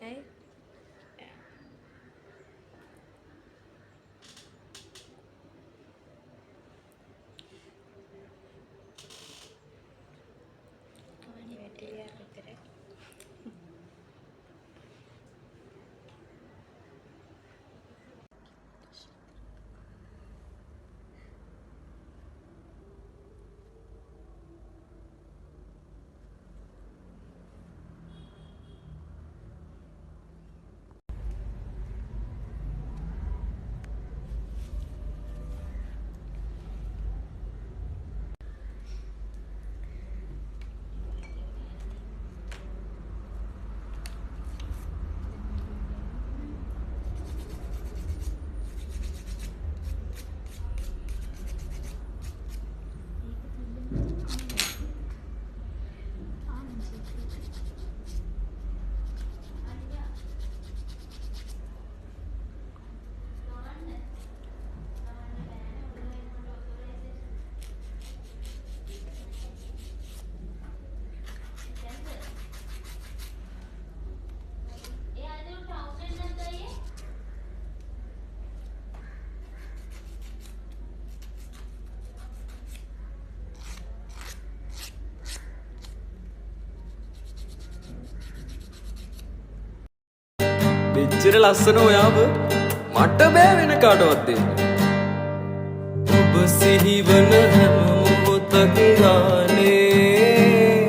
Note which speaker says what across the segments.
Speaker 1: ඇයි? කවන්නේ වැටිලා විතරයි.
Speaker 2: මෙච්චර ලස්සන ඔයාව මට බෑ වෙන කාටවත් දෙන්න. ඔබ සිහිවන හැම මොහොතක් ගානේ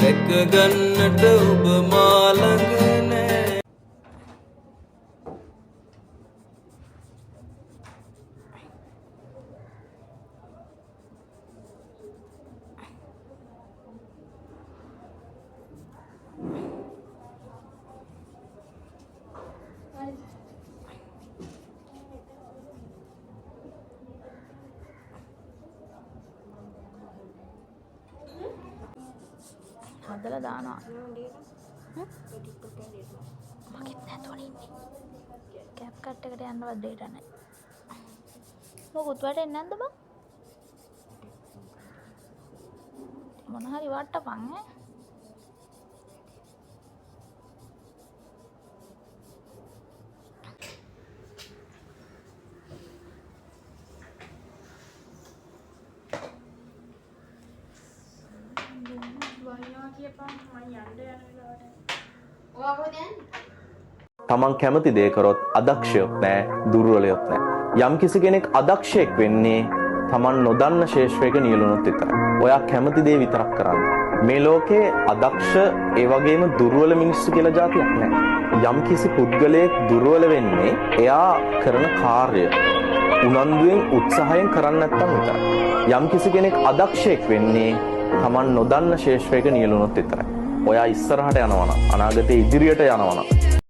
Speaker 2: දැක ගන්නට ඔබ මා ළඟ නෑ.
Speaker 1: හදලා දානවා. මගෙත් නැතුවනේ ඉන්නේ. කැප් කට් එකට යන්නවත් දෙයක් නැහැ. මොකුත් වැටෙන්නේ නැද්ද බං? මොන හරි වට්ටපන් ඈ.
Speaker 3: තමන් කැමති දේ කරොත් අදක්ෂයොත් නෑ දුර්වලයොත් නෑ. යම් කිසි කෙනෙක් අදක්ෂයෙක් වෙන්නේ තමන් නොදන්න ශේෂ්ත්‍රයක නියැලුණොත් විතරයි. ඔයා කැමති දේ විතරක් කරන්න. මේ ලෝකේ අදක්ෂ ඒ වගේම දුර්වල මිනිස්සු කියලා જાතියක් නෑ. යම් කිසි පුද්ගලයෙක් දුර්වල වෙන්නේ එයා කරන කාර්ය උනන්දුවෙන් උත්සාහයෙන් කරන්නේ නැත්නම් විතරයි. යම් කිසි කෙනෙක් අදක්ෂයෙක් වෙන්නේ තමන් නොදන්න ශේෂ්ත්‍රයක නියැලුණොත් විතරයි. ඔයා ඉස්සරහට යනවා නම් අනාගතේ ඉදිරියට යනවා නම්